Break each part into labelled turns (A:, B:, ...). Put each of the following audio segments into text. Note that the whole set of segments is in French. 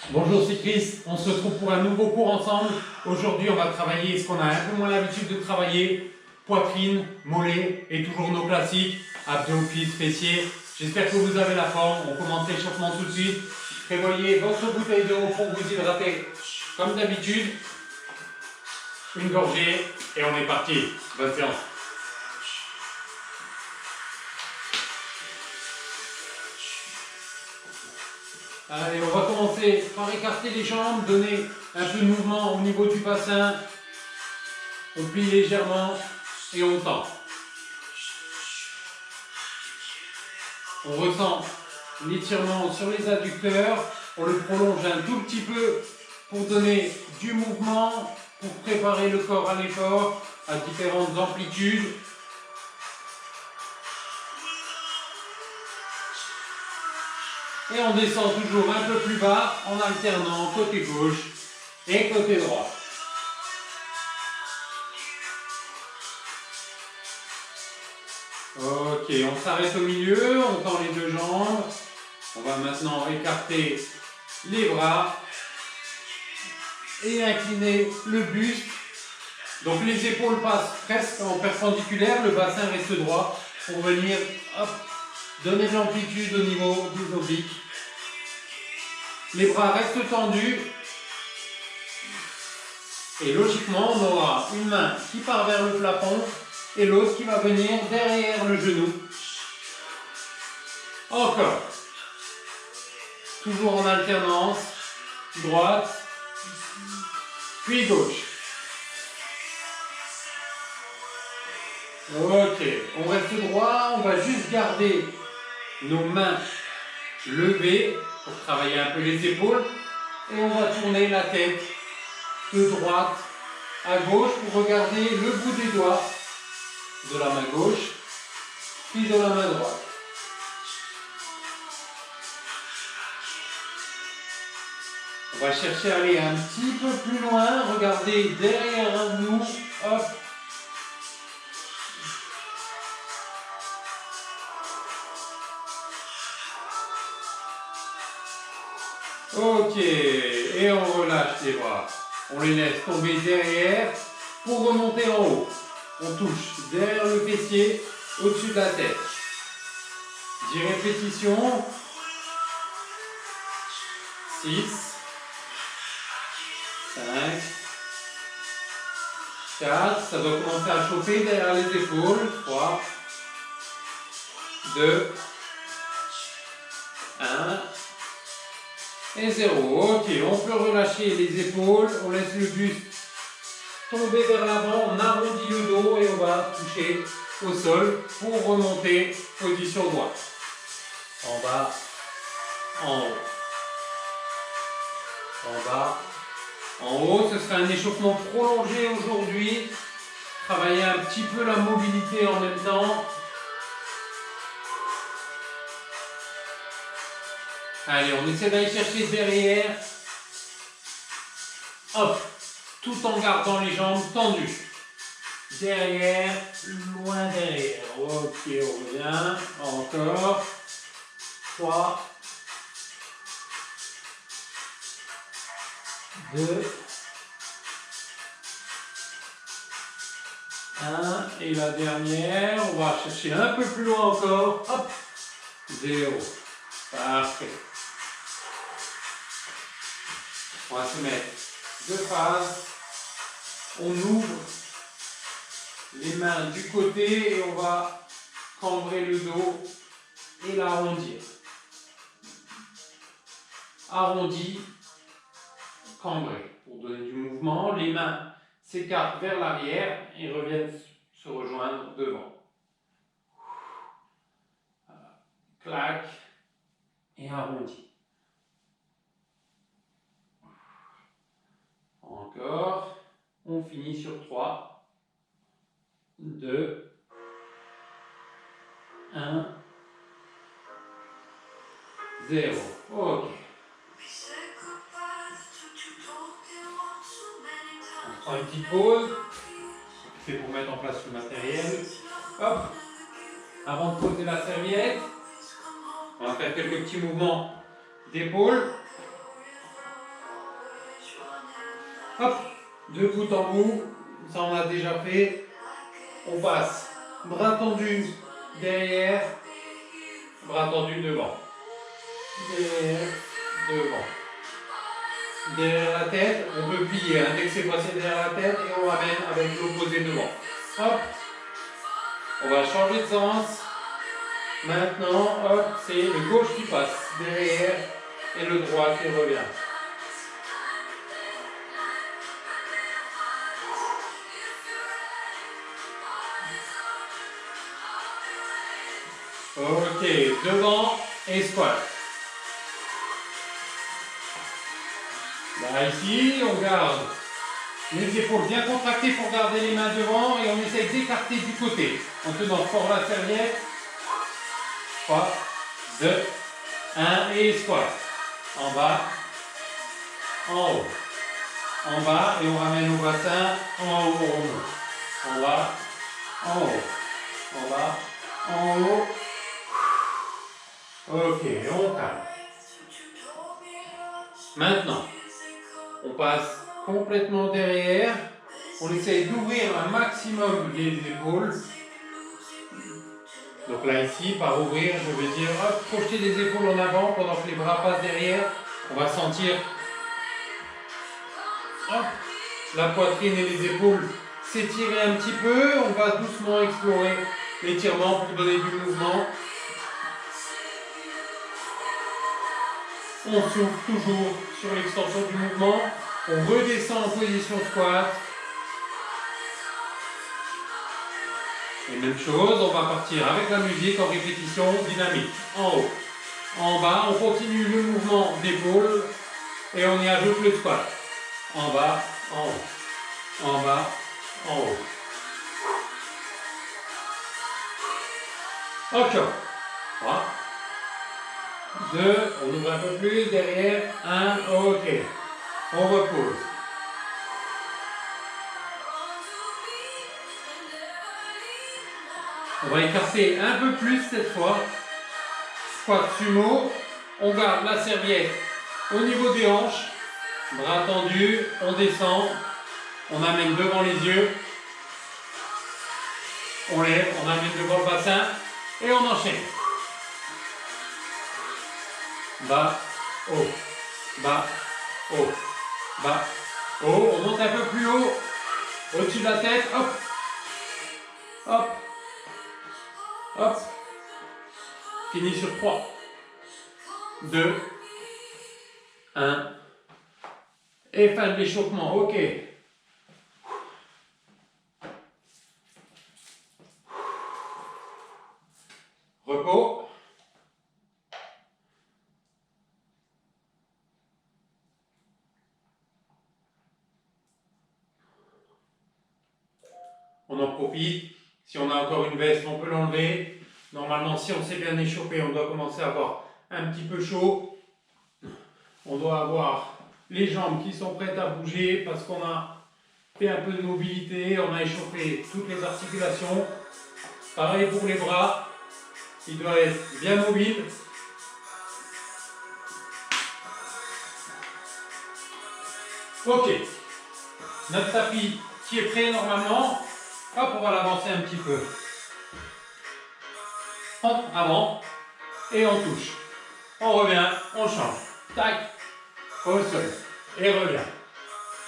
A: Bonjour, c'est Chris. On se retrouve pour un nouveau cours ensemble. Aujourd'hui, on va travailler ce qu'on a un peu moins l'habitude de travailler. Poitrine, mollets et toujours nos classiques. Abdos, cuisses, fessiers. J'espère que vous avez la forme. On commence l'échauffement tout de suite. Prévoyez votre bouteille d'eau pour vous hydrater comme d'habitude. Une gorgée et on est parti. Bonne séance. Allez, on va commencer par écarter les jambes, donner un peu de mouvement au niveau du bassin. On plie légèrement et on tend. On ressent l'étirement sur les adducteurs. On le prolonge un tout petit peu pour donner du mouvement, pour préparer le corps à l'effort à différentes amplitudes. Et on descend toujours un peu plus bas en alternant côté gauche et côté droit. Ok, on s'arrête au milieu, on tend les deux jambes. On va maintenant écarter les bras et incliner le buste. Donc les épaules passent presque en perpendiculaire, le bassin reste droit pour venir donner de l'amplitude au niveau des obliques. Les bras restent tendus. Et logiquement, on aura une main qui part vers le plafond et l'autre qui va venir derrière le genou. Encore. Toujours en alternance. Droite, puis gauche. Ok, on reste droit, on va juste garder nos mains levées pour travailler un peu les épaules et on va tourner la tête de droite à gauche pour regarder le bout des doigts de la main gauche puis de la main droite. On va chercher à aller un petit peu plus loin, regarder derrière nous, hop. Ok, et on relâche les bras. On les laisse tomber derrière pour remonter en haut. On touche derrière le fessier, au-dessus de la tête. 10 répétitions. 6, 5, 4, ça doit commencer à chauffer derrière les épaules. 3, 2, 1. Et 0. Ok, on peut relâcher les épaules, on laisse le buste tomber vers l'avant, on arrondit le dos et on va toucher au sol pour remonter position droite. En bas, en haut. En bas, en haut. Ce sera un échauffement prolongé aujourd'hui. Travailler un petit peu la mobilité en même temps. Allez, on essaie d'aller chercher derrière. Hop, tout en gardant les jambes tendues. Derrière, loin derrière. Ok, on revient. Encore. 3, 2, 1. Et la dernière, on va chercher un peu plus loin encore. Hop, 0. Parfait. On va se mettre de face. On ouvre les mains du côté et on va cambrer le dos et l'arrondir. Arrondi, cambré. Pour donner du mouvement, les mains s'écartent vers l'arrière et reviennent se rejoindre devant. Clac et arrondi. Encore. On finit sur 3, 2, 1, 0. Ok. On prend une petite pause. C'est pour mettre en place le matériel. Hop. Avant de poser la serviette, on va faire quelques petits mouvements d'épaule. Hop, de bout en bout. Ça, on a déjà fait. On passe bras tendu derrière, bras tendu devant. Derrière, devant. Derrière la tête, on peut plier. Dès que c'est passé derrière la tête, et on ramène avec l'opposé devant. Hop. On va changer de sens. Maintenant, hop, c'est le gauche qui passe derrière et le droit qui revient. Ok, devant et squat. Là, ici, on garde les épaules bien contractées pour garder les mains devant et on essaye d'écarter du côté en tenant fort la serviette. 3, 2, 1 et squat. En bas, en haut. En bas et on ramène au bassin. En haut, on remonte. En bas, en haut. En bas, en haut. Ok, on calme. Maintenant, on passe complètement derrière. On essaye d'ouvrir un maximum les épaules. Donc là, ici, par ouvrir, je veux dire, hop, projeter les épaules en avant pendant que les bras passent derrière. On va sentir hop, la poitrine et les épaules s'étirer un petit peu. On va doucement explorer l'étirement pour donner du mouvement. On souffle toujours sur l'extension du mouvement. On redescend en position squat. Et même chose, on va partir avec la musique en répétition dynamique. En haut, en bas, on continue le mouvement d'épaule et on y ajoute le squat. En bas, en haut. En bas, en haut. Encore. 3, 2, on ouvre un peu plus, derrière, 1, ok. On repose. On va écarter un peu plus cette fois. Squat sumo. On garde la serviette au niveau des hanches. Bras tendus. On descend. On amène devant les yeux. On lève. On amène devant le bassin. Et on enchaîne. Bas, haut. Bas, haut. Bas, haut. On monte un peu plus haut. Au-dessus de la tête. Hop. Hop. Hop. Fini sur 3. 2. 1. Et fin de l'échauffement. Ok. Repos. On en profite. Si on a encore une veste, on peut l'enlever. Normalement, si on s'est bien échauffé, on doit commencer à avoir un petit peu chaud. On doit avoir les jambes qui sont prêtes à bouger parce qu'on a fait un peu de mobilité. On a échauffé toutes les articulations. Pareil pour les bras. Ils doivent être bien mobiles. Ok. Notre tapis qui est prêt normalement. Hop, on va l'avancer un petit peu. Hop, avant. Et on touche. On revient, on change. Tac. Au sol. Et revient.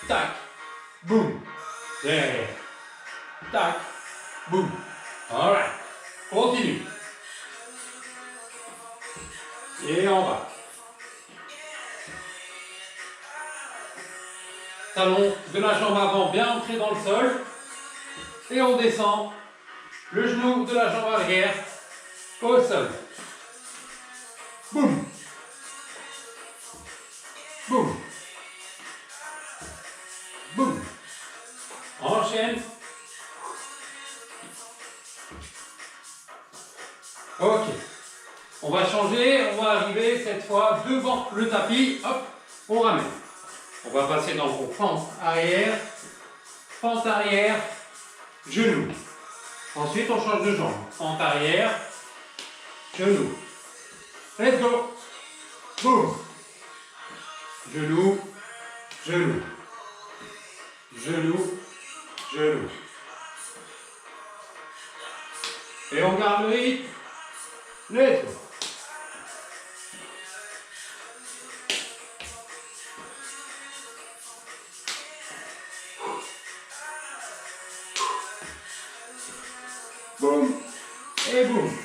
A: Tac. Boum. Derrière. Tac. Boum. Alright. Continue. Et en bas. Talon de la jambe avant bien entré dans le sol. Et on descend le genou de la jambe arrière au sol. Boum. Boum. Boum. Enchaîne. Ok. On va changer, on va arriver cette fois devant le tapis. Hop, on ramène. On va passer dans le fente arrière, genou. Ensuite, on change de jambe. Fente arrière, genou. Let's go. Boum. Genou, genou. genou, genou. Et on garde le rythme. Let's go. Boum et boum.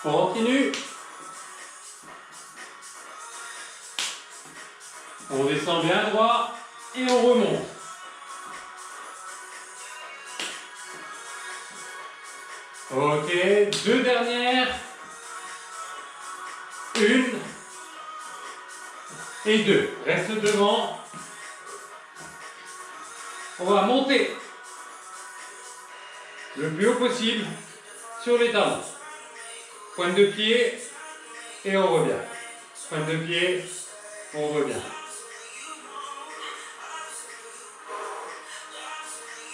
A: On continue. On descend bien droit et on remonte. Ok, deux dernières. Une et deux. Reste devant. On va monter le plus haut possible sur les talons. Pointe de pied et on revient. Pointe de pied, on revient.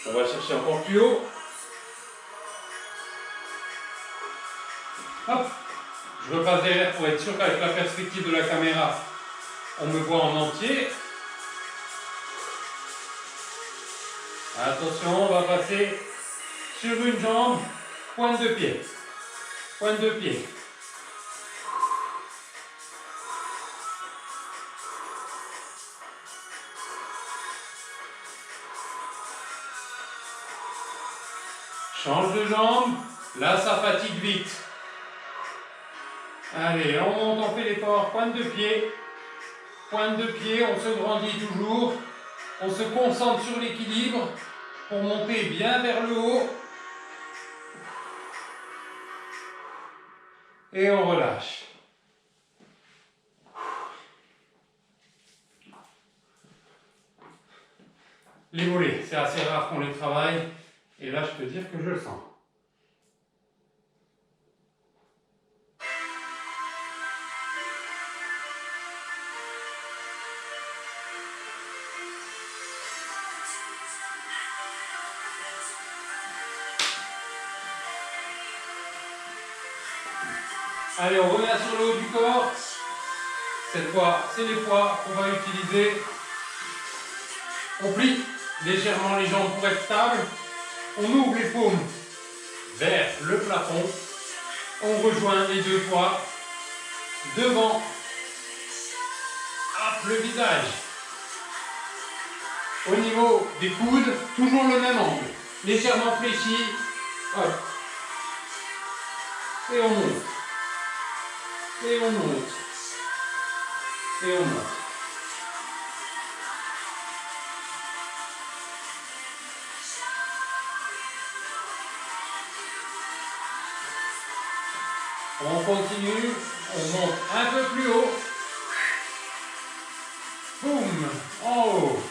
A: On va chercher encore plus haut. Hop. Je repasse derrière pour être sûr qu'avec la perspective de la caméra, on me voit en entier. Attention, on va passer sur une jambe, pointe de pied. Pointe de pied. Change de jambe. Là, ça fatigue vite. Allez, on monte, on fait l'effort. Pointe de pied. Pointe de pied, on se grandit toujours. On se concentre sur l'équilibre pour monter bien vers le haut. Et on relâche. Les mollets, c'est assez rare qu'on les travaille. Et là, je peux dire que je le sens. Allez, on revient sur le haut du corps. Cette fois, c'est les poids qu'on va utiliser. On plie légèrement les jambes pour être stable. On ouvre les paumes vers le plafond. On rejoint les deux poids devant. Hop, le visage. Au niveau des coudes, toujours le même angle. Légèrement fléchi. Hop. Et on monte. Et on monte. Et on monte. On continue, on monte un peu plus haut. Boum, en haut.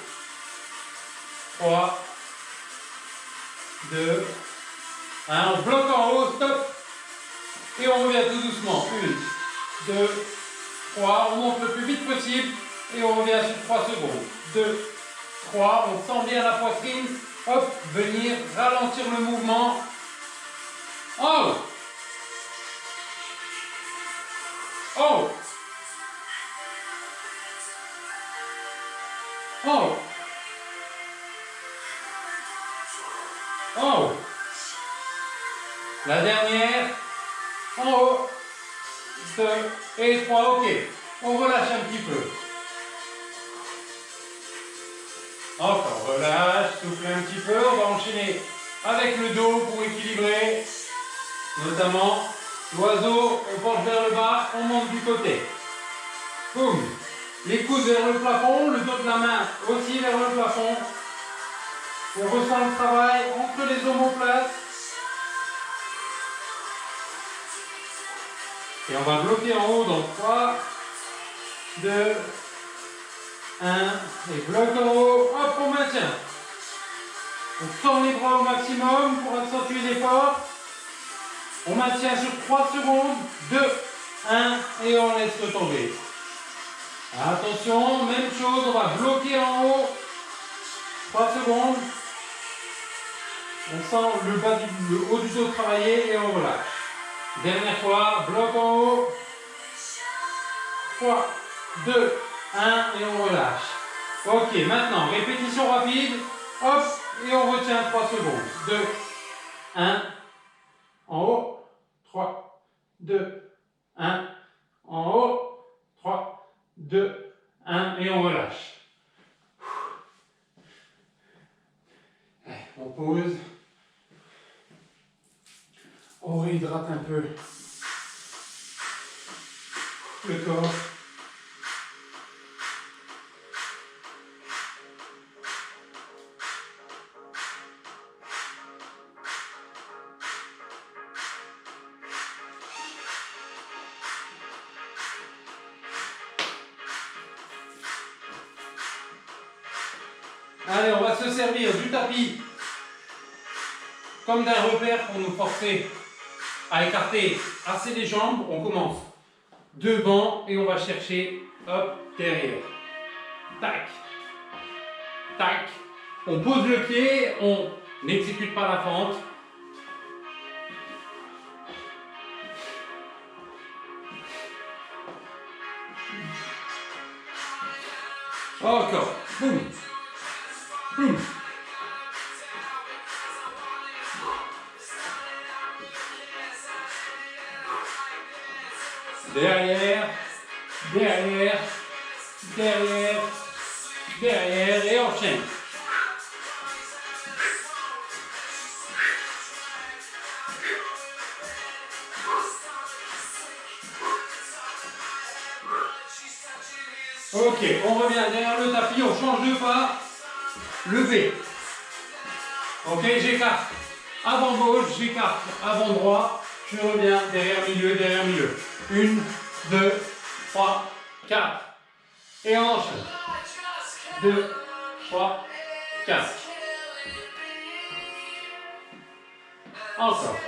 A: 3, 2, 1. On bloque en haut, stop. Et on revient tout doucement. 1, 2, 3. On monte le plus vite possible. Et on revient sur 3 secondes. 2, 3. On sent bien la poitrine. Hop, venir ralentir le mouvement. En haut. Oh! Oh! Oh! La dernière. En haut. 2 et 3. Ok. On relâche un petit peu. Encore. Relâche. Souffle un petit peu. On va enchaîner avec le dos pour équilibrer. Notamment. L'oiseau, on penche vers le bas, on monte du côté. Boum. Les coudes vers le plafond, le dos de la main aussi vers le plafond. On ressent le travail entre les omoplates. Et on va bloquer en haut dans 3, 2, 1. Et bloc en haut, hop, on maintient. On tend les bras au maximum pour accentuer l'effort. On maintient sur 3 secondes, 2, 1 et on laisse retomber. Attention, même chose, on va bloquer en haut, 3 secondes. On sent le haut du dos travailler et on relâche. Dernière fois, bloc en haut, 3, 2, 1 et on relâche. Ok, maintenant, répétition rapide. Hop, et on retient 3 secondes. 2, 1, en haut, 3, 2, 1, en haut, 3, 2, 1 et on relâche. Allez, on pose. On réhydrate un peu le corps. Allez, on va se servir du tapis comme d'un repère pour nous forcer à écarter assez les jambes. On commence devant et on va chercher, hop, derrière. Tac, tac. On pose le pied, on n'exécute pas la fente. Encore. Boum. Boum. Derrière, derrière, derrière, derrière et enchaîne. Ok, on revient derrière le tapis, on change de pas. Levé. Ok, j'écarte avant gauche, j'écarte avant droit. Je reviens derrière milieu, derrière milieu. 1, 2, 3, 4. Et on enchaîne. 2, 3, 4. Encore.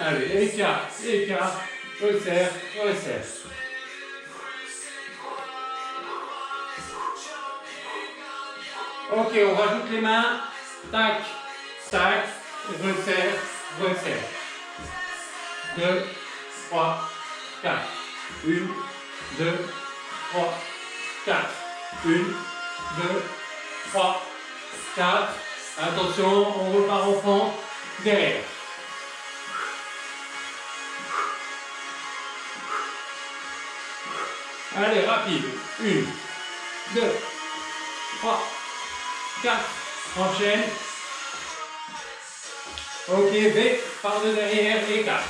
A: Allez, écarte, écarte, resserre, resserre. Ok, on rajoute les mains. Tac, tac, resserre, resserre. 2, 3, 4. 1, 2, 3, 4. 1, 2, 3, 4. Attention, on repart au fond, derrière. Allez, rapide. 1, 2, 3, 4. Enchaîne. Ok, V, par de derrière et 4.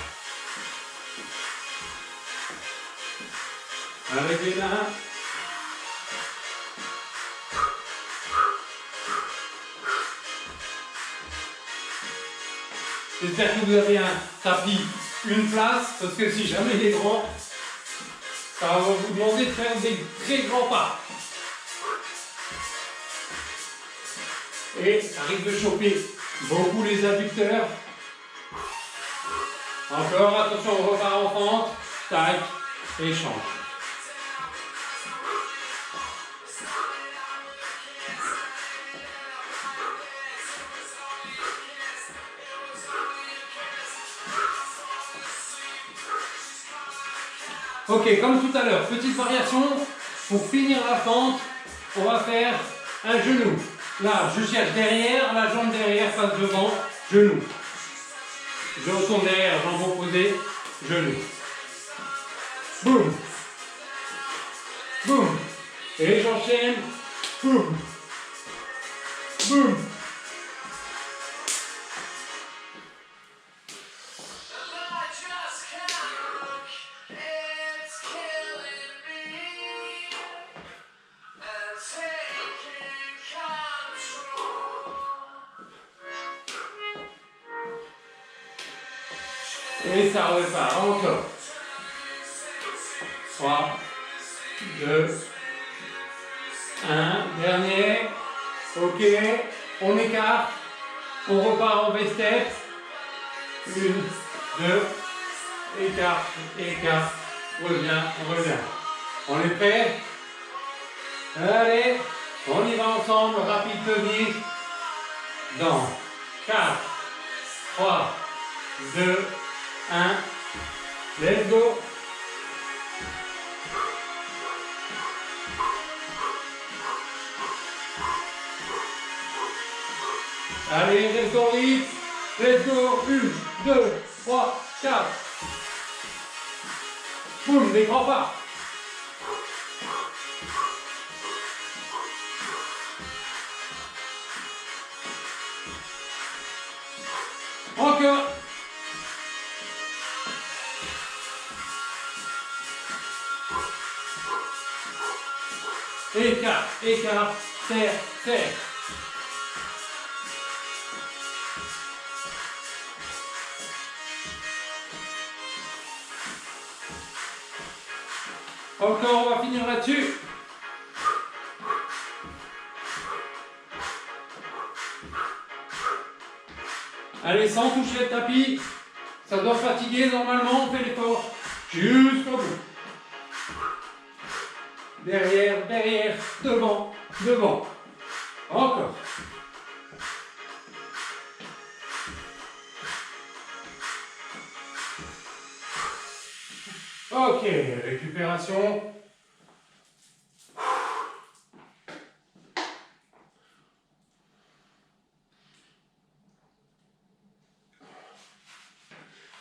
A: Avec les mains. J'espère que vous avez un tapis, une place, parce que si jamais il est grand, ça va vous demander de faire des très grands pas. Et ça risque de choper beaucoup les adducteurs. Encore, attention, on repart en fente. Tac, et change. Ok, comme tout à l'heure, petite variation. Pour finir la fente, on va faire un genou. Là, je cherche derrière, la jambe derrière passe devant, genou. Je retourne derrière, jambe opposée, genou. Boum. Boum. Et j'enchaîne. Boum. Boum. Et ça repart encore. 3, 2, 1. Dernier. Ok. On écarte. On repart en V-step. 1, 2. Écarte, écarte. Revient, revient. On est prêt? Allez. On y va ensemble. Rapide tennis. Dans 4, 3, 2, 1. Let's go. Allez, let's go vite. Let's go. 1, 2, 3, 4. Boum, les grands pas. Encore. Écart, écart, serre, serre. Encore, on va finir là-dessus. Allez, sans toucher le tapis. Ça doit fatiguer, normalement, on fait l'effort jusqu'au bout. Derrière, derrière, devant, devant. Encore. Ok, récupération.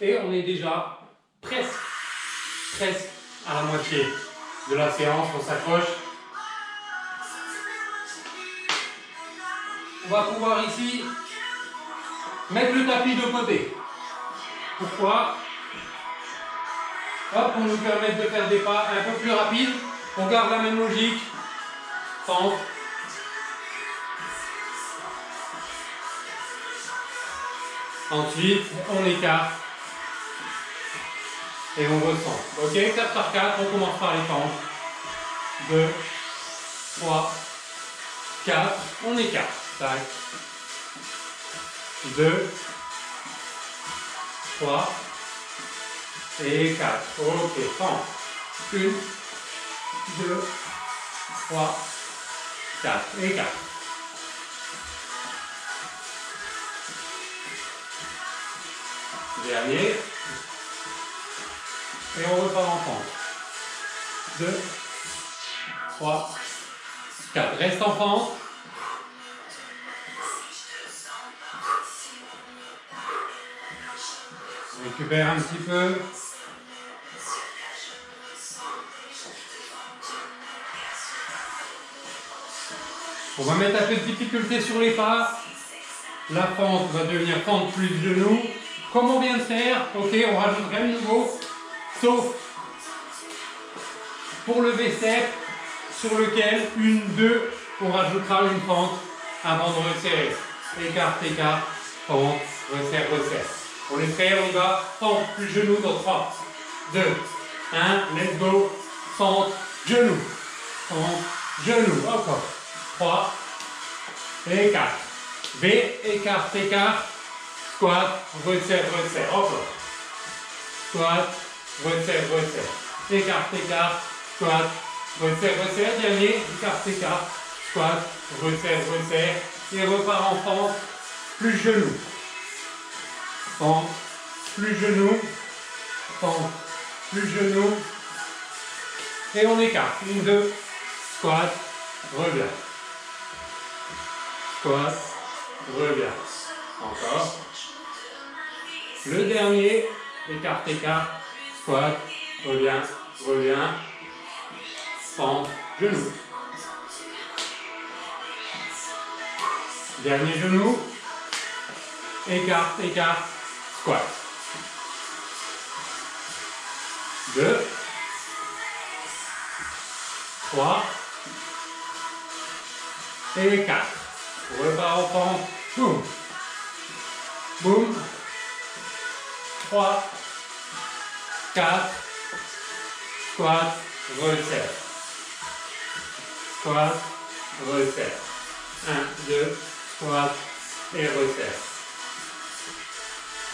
A: Et on est déjà presque à la moitié de la séance. On s'accroche. On va pouvoir ici mettre le tapis de côté. Pourquoi? Hop, pour nous permettre de faire des pas un peu plus rapides. On garde la même logique. Centre. Ensuite, on écarte. Et on ressent. Ok, 4 par 4, on commence par les fentes. 2, 3, 4, on écarte. Tac. 2, 3 et 4. Ok, fente. 1, 2, 3, 4 et 4. Dernier. Et on repart en fente. 2, 3, 4. Reste en fente. On récupère un petit peu. On va mettre un peu de difficulté sur les pas. La fente va devenir fente plus genou. Comme on vient de faire, ok, on rajoute rien de nouveau. Sauf pour le V-step, sur lequel, 1, 2, on rajoutera une fente avant de resserrer. Écarte, écarte, fente, resserre, resserre. On les fait, on y va. Fente, plus genou dans 3, 2, 1, let's go. Fente, genou. Fente, genou. Encore. 3 et 4. V, écarte, écarte. Squat, resserre, resserre. Encore. Squat, resserre, resserre. Écarte, écarte. Squat, resserre, resserre. Dernier, écarte, écarte. Squat, resserre, resserre. Et repart en fente, plus genou. Fente, plus genou. Fente, plus genou. Et on écarte. 1, 2. Squat, revient. Squat, revient. Encore. Le dernier, écarte, écarte, squat, revient, revient, fente, genou. Dernier genou, écarte, écarte, squat. 2, 3 et 4. On repart en fente, boum, boum. 3, 4, squat, resserre. Squat, resserre. 1, 2, squat et resserre.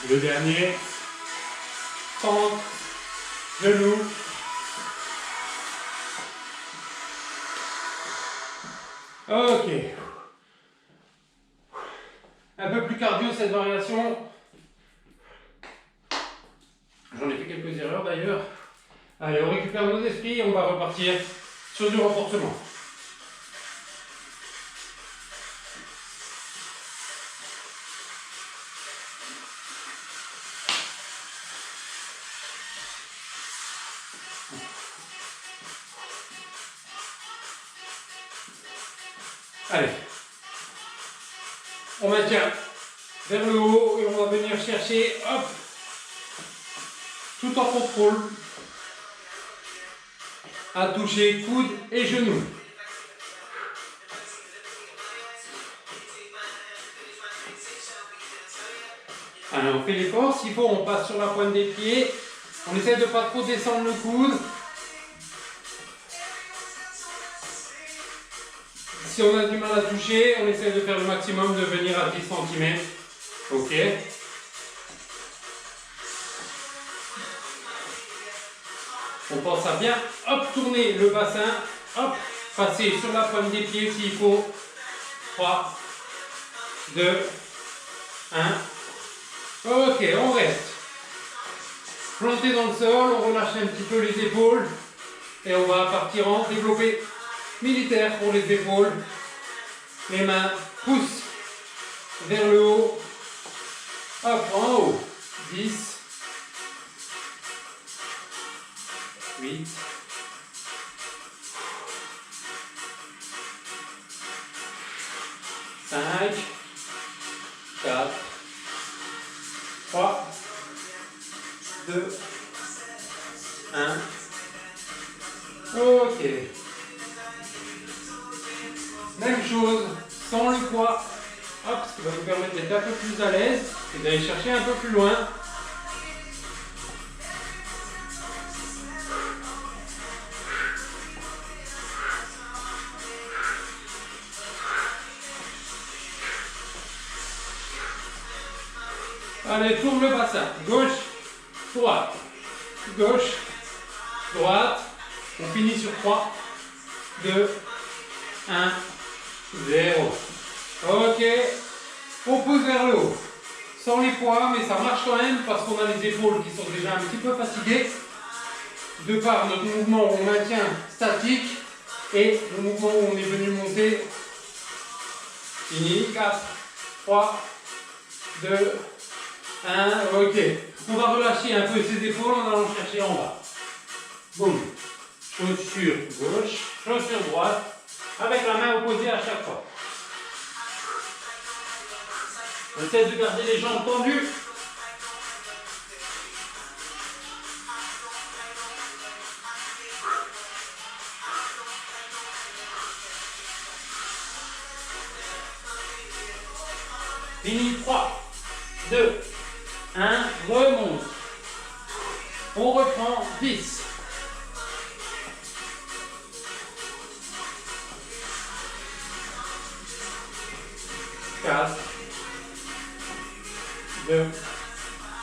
A: Le dernier, fente, genou. Ok. mieux cette variation. J'en ai fait quelques erreurs d'ailleurs. Allez, on récupère nos esprits et on va repartir sur du renforcement. Allez, on maintient vers le haut et on va venir chercher, hop, tout en contrôle, à toucher coude et genou. Allez, on fait l'effort, s'il faut on passe sur la pointe des pieds, on essaie de ne pas trop descendre le coude. Si on a du mal à toucher, on essaie de faire le maximum de venir à 10 cm. Ok. On pense à bien, hop, tourner le bassin, hop, passer sur la pointe des pieds s'il faut. 3, 2, 1. Ok, on reste. Planté dans le sol, on relâche un petit peu les épaules et on va partir en développé militaire pour les épaules. Les mains poussent vers le haut. Hop, en haut. 10, 8, 5, 4, 3, 2, 1. Ok. Même chose, sans le poids, hop, ce qui va vous permettre d'être un peu plus à l'aise et d'aller chercher un peu plus loin. Allez, tourne le bassin, gauche, droite, gauche, droite. On finit sur 3, 2, 1, 0. Ok, on pousse vers le haut. Sans les poids, mais ça marche quand même parce qu'on a les épaules qui sont déjà un petit peu fatiguées. De par notre mouvement, on maintient statique et le mouvement où on est venu monter. Fini, 4, 3, 2, 1, ok. On va relâcher un peu ses épaules en allant chercher en bas. Boum. Chaussure gauche, chaussure droite, avec la main opposée à chaque fois. On essaie de garder les jambes tendues. Fini, 3, 2, 1, remonte. On reprend 10. 4, 2,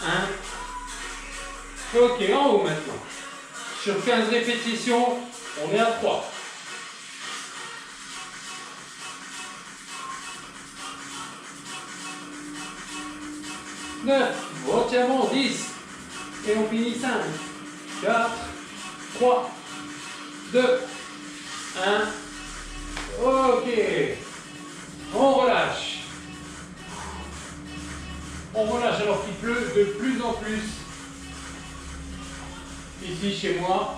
A: 1. Ok, en haut maintenant. Sur 15 répétitions, on est à 3. Retiens-moi 10. Et on finit 5, 4, 3, 2, 1. Ok. On relâche. On relâche alors qu'il pleut de plus en plus. Ici chez moi,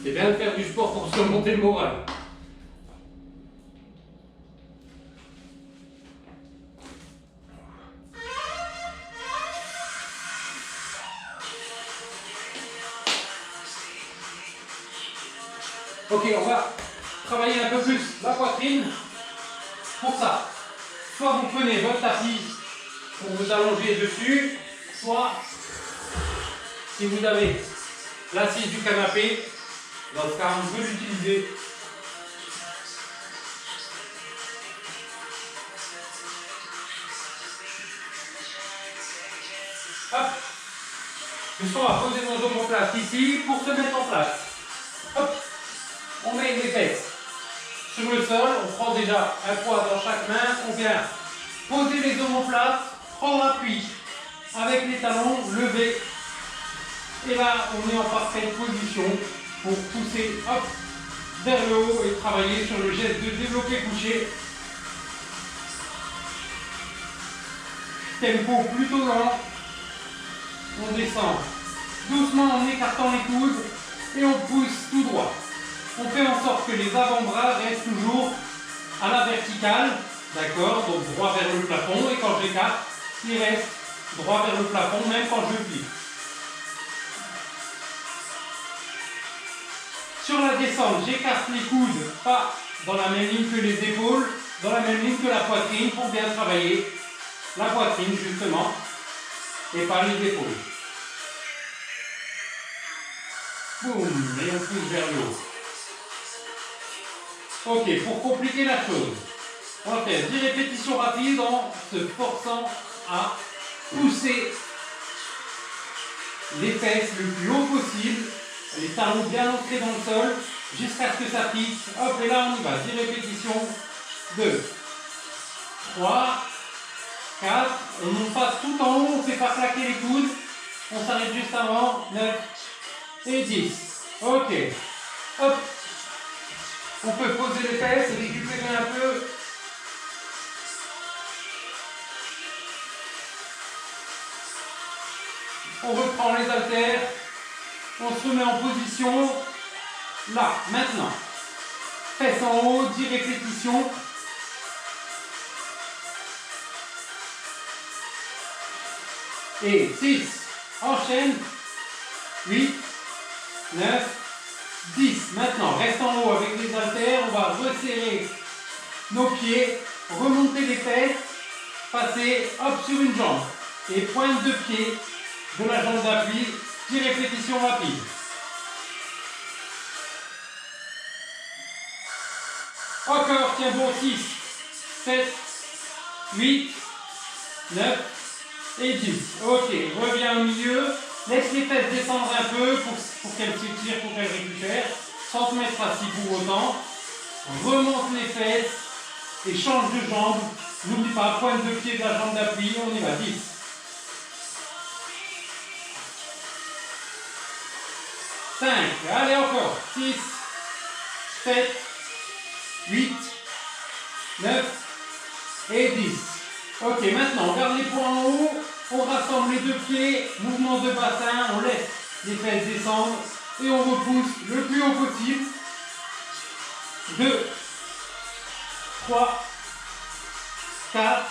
A: c'est bien de faire du sport pour se remonter le moral. Ok, on va travailler un peu plus la poitrine. Pour ça, soit vous prenez votre tapis pour vous allonger dessus, soit si vous avez l'assise du canapé, dans ce cas on peut l'utiliser. Hop. Juste on va poser nos omoplates ici pour se mettre en place. Hop. On met les fesses sur le sol, on prend déjà un poids dans chaque main, on vient Posez les omoplates, prendre appui avec les talons, lever. Et là, on est en parfaite position pour pousser hop, vers le haut et travailler sur le geste de développé couché. Tempo plutôt lent. On descend doucement en écartant les coudes et on pousse tout droit. On fait en sorte que les avant-bras restent toujours à la verticale, d'accord, donc droit vers le plafond, et quand j'écarte, il reste droit vers le plafond, même quand je plie. Sur la descente, j'écarte les coudes, pas dans la même ligne que les épaules, dans la même ligne que la poitrine, pour bien travailler la poitrine justement, et pas les épaules. Boum, et on pousse vers le haut. Ok, pour compliquer la chose, on va faire 10 répétitions rapides en se forçant à pousser les fesses le plus haut possible, les talons bien ancrés dans le sol, jusqu'à ce que ça pique. Hop, et là on y va. 10 répétitions. 2, 3, 4. On monte pas tout en haut, on ne fait pas claquer les coudes. On s'arrête juste avant. 9 et 10. Ok. Hop. On peut poser les fesses, récupérer un peu. On reprend les haltères. On se remet en position. Là, maintenant. Fesses en haut, 10 répétitions. Et 6. Enchaîne. 8, 9, 10. Maintenant, reste en haut avec les haltères. On va resserrer nos pieds, remonter les fesses, passer hop sur une jambe. Et pointe de pied de la jambe d'appui. 10 répétitions rapides. Encore, tiens bon, 6, 7, 8, 9 et 10. Ok, reviens au milieu. Laisse les fesses descendre un peu pour qu'elles s'étirent, pour qu'elles récupèrent, sans te mettre assis pour autant. Remonte les fesses et change de jambe. N'oublie pas, pointe de pied de la jambe d'appui. On y va, 10. 5, allez encore, 6, 7, 8, 9 et 10. Ok, maintenant on garde les poings en haut, on rassemble les deux pieds, mouvement de bassin, on laisse les fesses descendre et on repousse le plus haut possible. 2, 3, 4,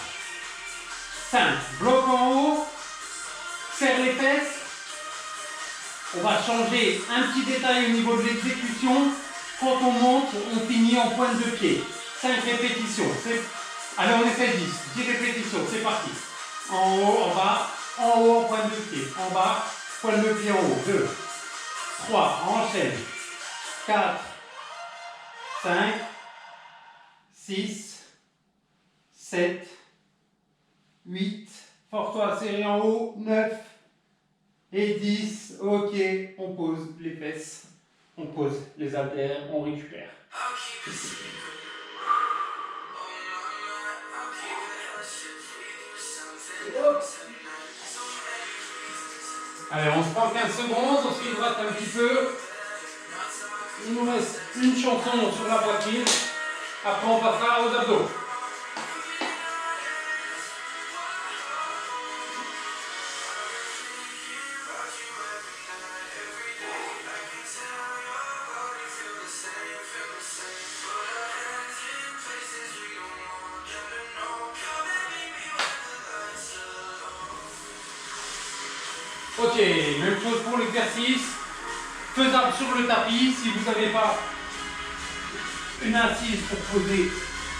A: 5. Bloc en haut, serre les fesses. On va changer un petit détail au niveau de l'exécution. Quand on monte, on finit en pointe de pied. 5 répétitions. Allez, on essaie 10. 10 répétitions, c'est parti. En haut, en bas, en haut, en pointe de pied. En bas, pointe de pied en haut. 2, 3, enchaîne. 4, 5, 6, 7, 8. Force-toi à serrer en haut. 9 et 10. Ok, on pose les fesses. On pose les haltères, on récupère. Allez, on se prend 15 secondes, on se hydrate un petit peu. Il nous reste une chanson sur la poitrine. Après, on passera aux abdos. Ok, même chose pour l'exercice, faisable sur le tapis si vous n'avez pas une assise pour poser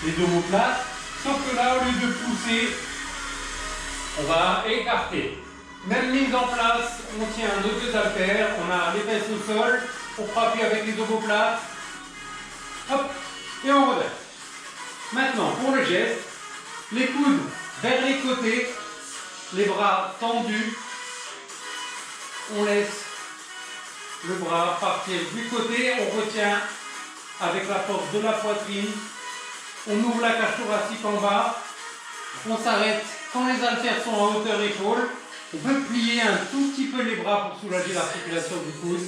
A: les omoplates, sauf que là, au lieu de pousser, on va écarter. Même mise en place, on tient nos deux haltères, on a les fesses au sol, on frappe avec les omoplates, hop, et on reverse. Maintenant, pour le geste, les coudes vers les côtés, les bras tendus. On laisse le bras partir du côté, on retient avec la force de la poitrine, on ouvre la cage thoracique en bas, On s'arrête quand les haltères sont en hauteur épaule. On peut plier un tout petit peu les bras pour soulager l'articulation du coude.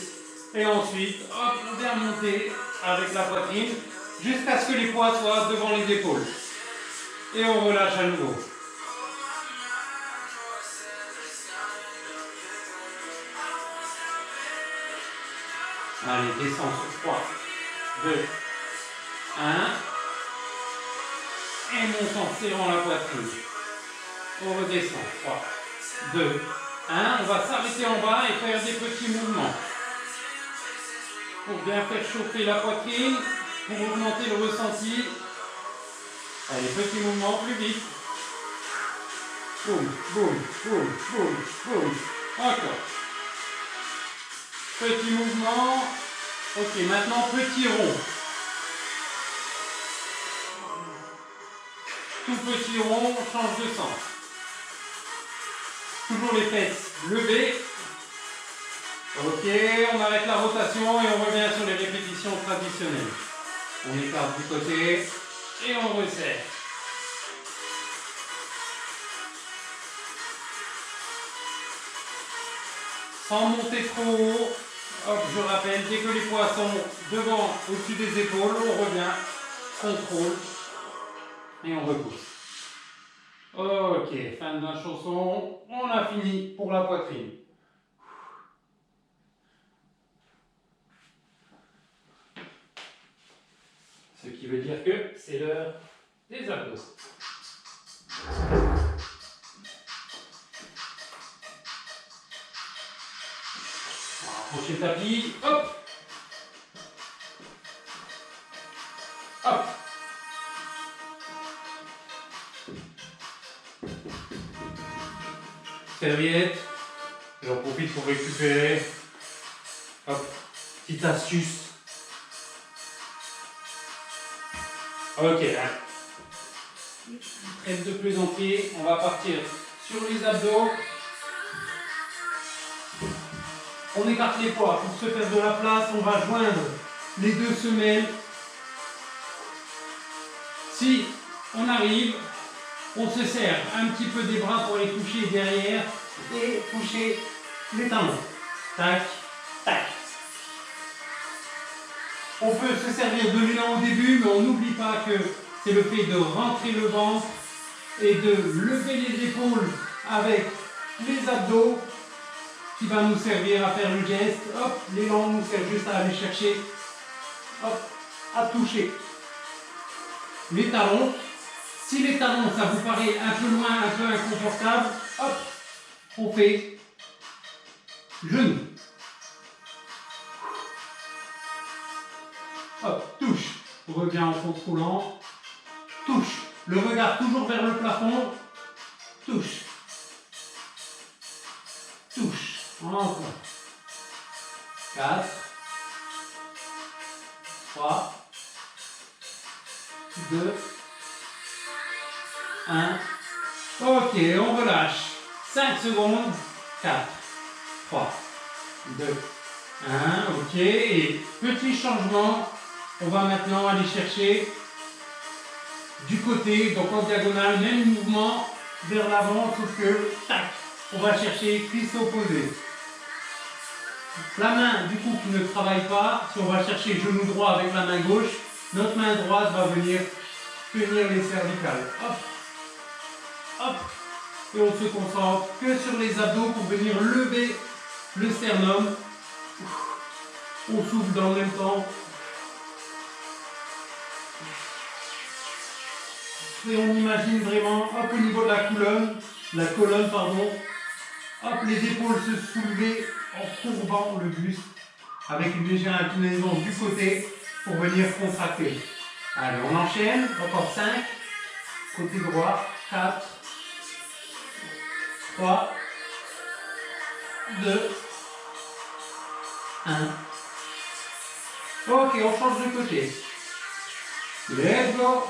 A: Et ensuite, hop, on vient monter avec la poitrine jusqu'à ce que les poids soient devant les épaules. Et on relâche à nouveau. Allez, descend sur 3, 2, 1. Et monte en serrant la poitrine. On redescend. 3, 2, 1. On va s'arrêter en bas et faire des petits mouvements. Pour bien faire chauffer la poitrine, pour augmenter le ressenti. Allez, petits mouvements, plus vite. Boum, boum, boum, boum, boum. Encore. Petit mouvement. Ok, maintenant petit rond. Tout petit rond, on change de sens. Toujours les fesses levées. Ok, on arrête la rotation et on revient sur les répétitions traditionnelles. On écarte du côté et on resserre. Sans monter trop haut. Hop, je rappelle, dès que les poids sont devant, au-dessus des épaules, on revient, contrôle et on repousse. Ok, fin d'un chausson, on a fini pour la poitrine. Ce qui veut dire que c'est l'heure des abdos. Prochain tapis, hop, hop. Serviette, j'en profite pour récupérer. Hop, petite astuce. Ok, trêve de plaisanterie, on va partir sur les abdos. On écarte les poids pour se faire de la place, on va joindre les deux semelles. Si on arrive, on se serre un petit peu des bras pour les toucher derrière et toucher les talons. Tac, tac. On peut se servir de l'élan au début, mais on n'oublie pas que c'est le fait de rentrer le ventre et de lever les épaules avec les abdos qui va nous servir à faire le geste. Hop, l'élan nous sert juste à aller chercher, hop, à toucher les talons. Si les talons, ça vous paraît un peu loin, un peu inconfortable, hop, on fait genou. Hop, touche. On revient en contrôlant. Touche. Le regard toujours vers le plafond. Touche. Touche. Encore. 4. 3. 2. 1. Ok, on relâche. 5 secondes. 4. 3. 2. 1. Ok. Et petit changement. On va maintenant aller chercher du côté, donc en diagonale, même mouvement vers l'avant, sauf que, tac, on va chercher cuisse opposée. La main, du coup, qui ne travaille pas, si on va chercher genou droit avec la main gauche, notre main droite va venir tenir les cervicales. Hop, hop, et on se concentre que sur les abdos pour venir lever le sternum. On souffle dans le même temps. Et on imagine vraiment, hop, au niveau de la colonne, pardon, hop, les épaules se soulever en courbant le buste avec une légère inclinaison du côté pour venir contracter. Allez, on enchaîne, encore 5, côté droit, 4, 3, 2, 1. Ok, on change de côté. Let's go.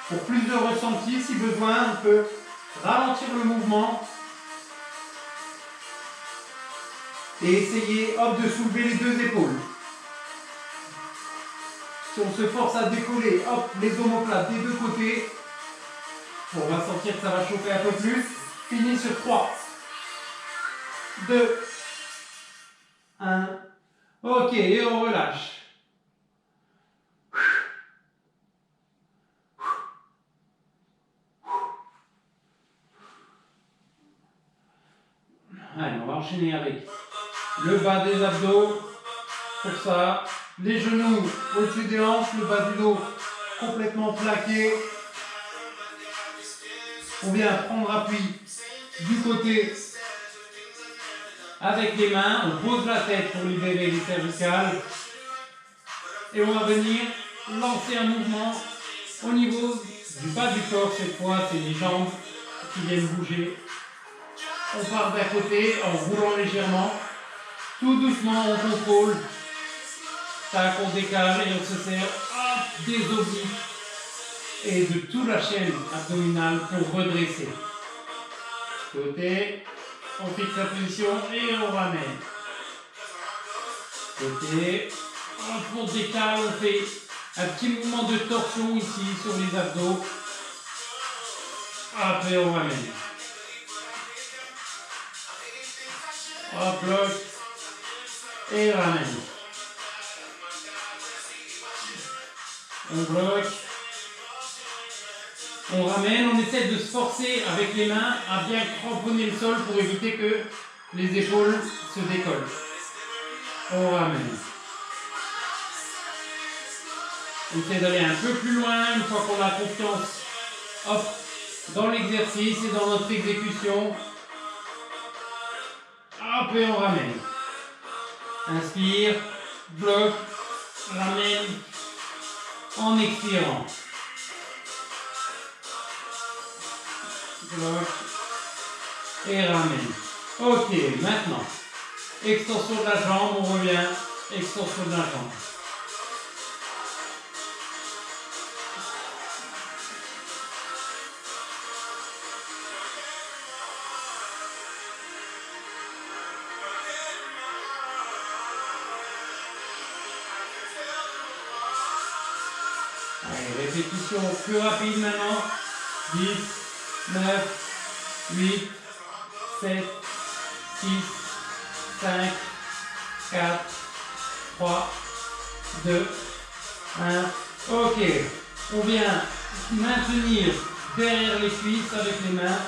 A: Pour plus de ressenti, si besoin, on peut ralentir le mouvement et essayer, hop, de soulever les deux épaules. Si on se force à décoller, hop, les omoplates des deux côtés, on va sentir que ça va chauffer un peu plus. Fini sur 3, 2, 1. Ok, et on relâche. Allez, on va enchaîner avec le bas des abdos. Pour ça, les genoux au-dessus des hanches, le bas du dos complètement plaqué. On vient prendre appui du côté avec les mains. On pose la tête pour libérer les cervicales. Et on va venir lancer un mouvement au niveau du bas du corps. Cette fois, c'est les jambes qui viennent bouger. On part d'un côté en roulant légèrement. Tout doucement, on contrôle. Tac, on décale et on se sert des obliques et de toute la chaîne abdominale pour redresser. Côté, on fixe la position et on ramène. Côté, on décale, on fait un petit mouvement de torsion ici sur les abdos. Après, on ramène. Hop, bloc et ramène. On bloque, on ramène, on essaie de se forcer avec les mains à bien cramponner le sol pour éviter que les épaules se décollent. On ramène. On essaie d'aller un peu plus loin une fois qu'on a confiance, hop, dans l'exercice et dans notre exécution. Hop, et on ramène. Inspire, bloque, ramène. En expirant. Bloc. Et ramène. Ok, maintenant. Extension de la jambe, on revient. Extension de la jambe. Allez, répétition plus rapide maintenant. 10, 9, 8, 7, 6, 5, 4, 3, 2, 1. Ok, on vient maintenir derrière les cuisses avec les mains.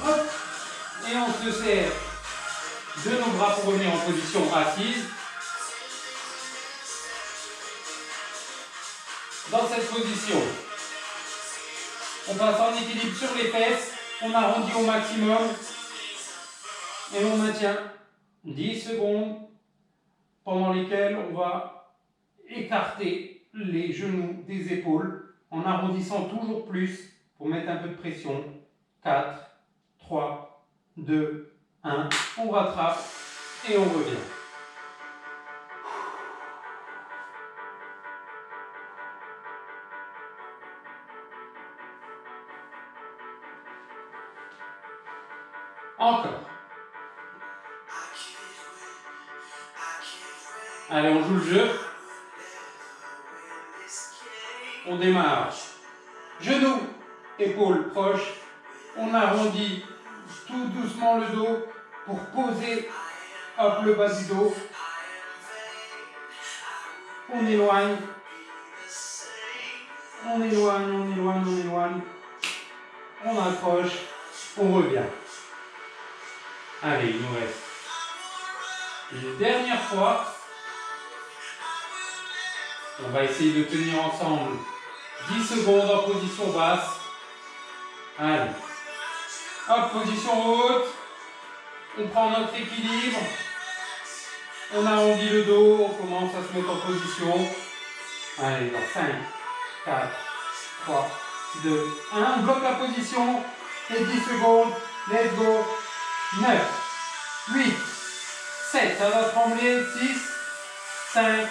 A: Hop, et on se sert de nos bras pour revenir en position assise. Dans cette position, on passe en équilibre sur les fesses, on arrondit au maximum et on maintient 10 secondes pendant lesquelles on va écarter les genoux des épaules en arrondissant toujours plus pour mettre un peu de pression. 4, 3, 2, 1, on rattrape et on revient. Encore. Allez, on joue le jeu. On démarre. Genoux, épaules proches. On arrondit tout doucement le dos pour poser, hop, le bas du dos. On éloigne. On éloigne, on éloigne, on éloigne. On accroche. On revient. Allez, il nous reste une dernière fois. On va essayer de tenir ensemble 10 secondes en position basse. Allez. Hop, position haute. On prend notre équilibre. On arrondit le dos. On commence à se mettre en position. Allez, dans 5, 4, 3, 2, 1. On bloque la position. Et 10 secondes. Let's go. 9, 8, 7, ça va trembler, 6, 5,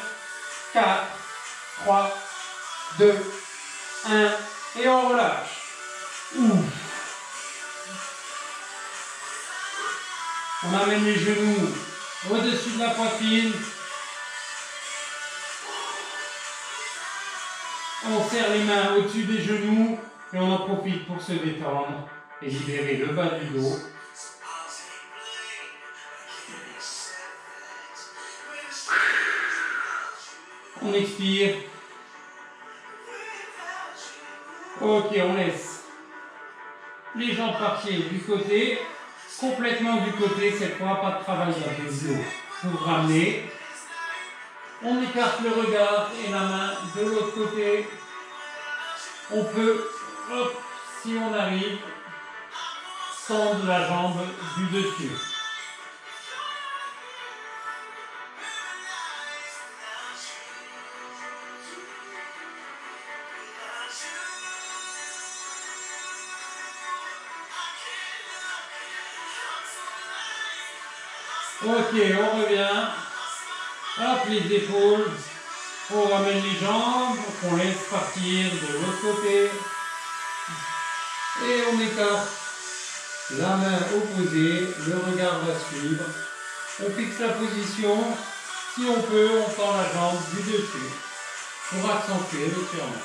A: 4, 3, 2, 1, et on relâche. Ouf. On amène les genoux au-dessus de la poitrine. On serre les mains au-dessus des genoux et on en profite pour se détendre et libérer le bas du dos. On expire. Ok, on laisse les jambes partir du côté, complètement du côté, cette fois pas de travail d'abdos pour ramener. On écarte le regard et la main de l'autre côté. On peut, hop, si on arrive, tendre la jambe du dessus. Ok, on revient. Hop, les épaules. On ramène les jambes. On laisse partir de l'autre côté. Et on écarte la main opposée. Le regard va suivre. On fixe la position. Si on peut, on tend la jambe du dessus pour accentuer l'étirement.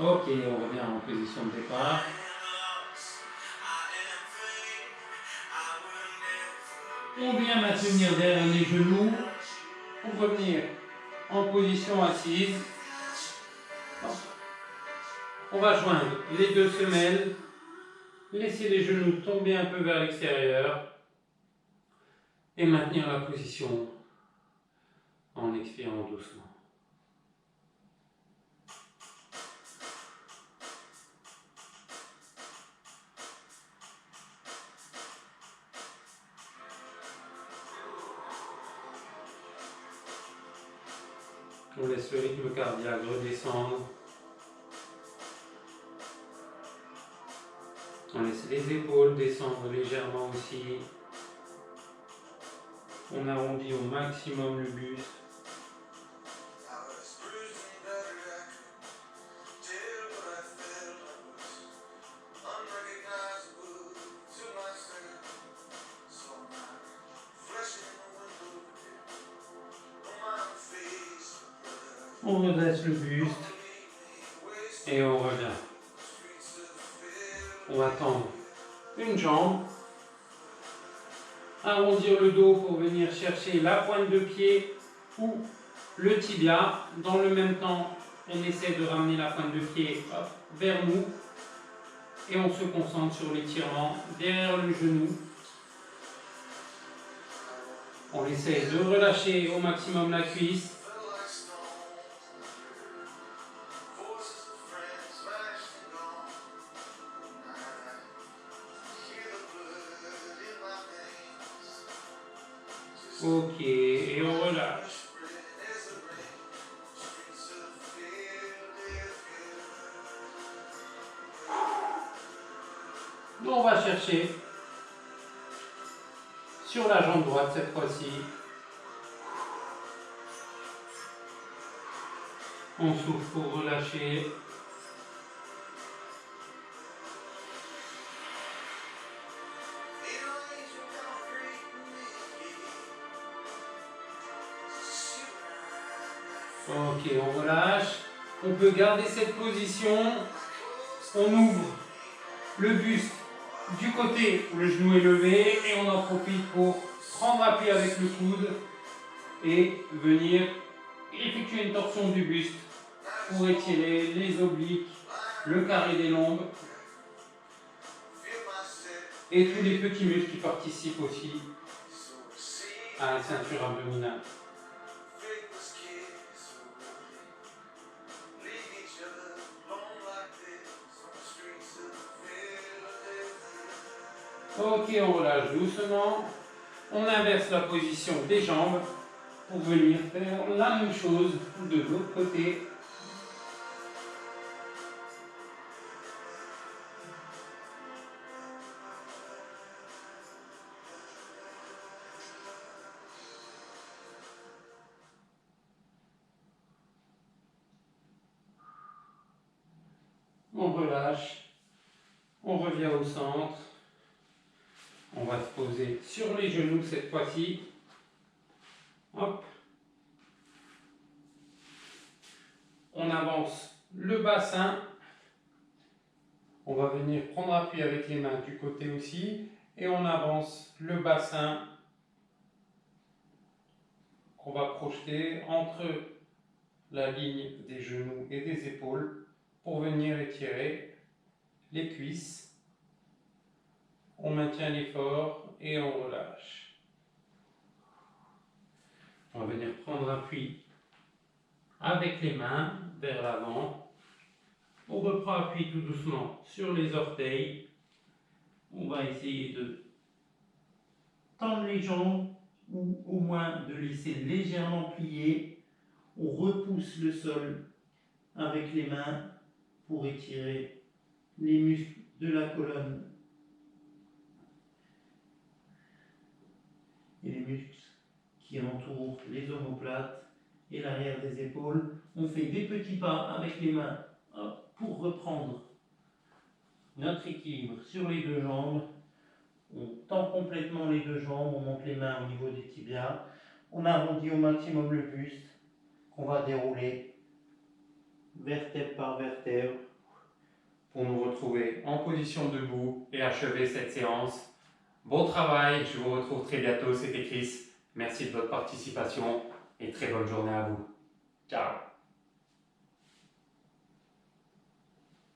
A: Ok, on revient en position de départ. On vient maintenir derrière les genoux pour revenir en position assise. On va joindre les deux semelles, laisser les genoux tomber un peu vers l'extérieur et maintenir la position en expirant doucement. On laisse le rythme cardiaque redescendre. On laisse les épaules descendre légèrement aussi. On arrondit au maximum le buste. On redresse le buste et on revient. On va tendre une jambe, arrondir le dos pour venir chercher la pointe de pied ou le tibia. Dans le même temps, on essaie de ramener la pointe de pied vers nous et on se concentre sur l'étirement derrière le genou. On essaie de relâcher au maximum la cuisse. Ok, et on relâche. On va chercher sur la jambe droite cette fois-ci. On souffle pour relâcher. Ok, on relâche. On peut garder cette position. On ouvre le buste du côté où le genou est levé et on en profite pour prendre appui avec le coude et venir effectuer une torsion du buste pour étirer les obliques, le carré des lombes et tous les petits muscles qui participent aussi à la ceinture abdominale. Ok, on relâche doucement. On inverse la position des jambes pour venir faire la même chose de l'autre côté. On relâche, on revient au centre. On va se poser sur les genoux cette fois-ci. Hop. On avance le bassin. On va venir prendre appui avec les mains du côté aussi. Et on avance le bassin qu'on va projeter entre la ligne des genoux et des épaules pour venir étirer les cuisses. On maintient l'effort et on relâche. On va venir prendre appui avec les mains vers l'avant. On reprend appui tout doucement sur les orteils. On va essayer de tendre les jambes ou au moins de laisser légèrement plier. On repousse le sol avec les mains pour étirer les muscles de la colonne et les muscles qui entourent les omoplates et l'arrière des épaules. On fait des petits pas avec les mains pour reprendre notre équilibre sur les deux jambes. On tend complètement les deux jambes, on monte les mains au niveau des tibias. On arrondit au maximum le buste qu'on va dérouler vertèbre par vertèbre pour nous retrouver en position debout et achever cette séance. Bon travail, je vous retrouve très bientôt, c'était Chris. Merci de votre participation et très bonne journée à vous. Ciao.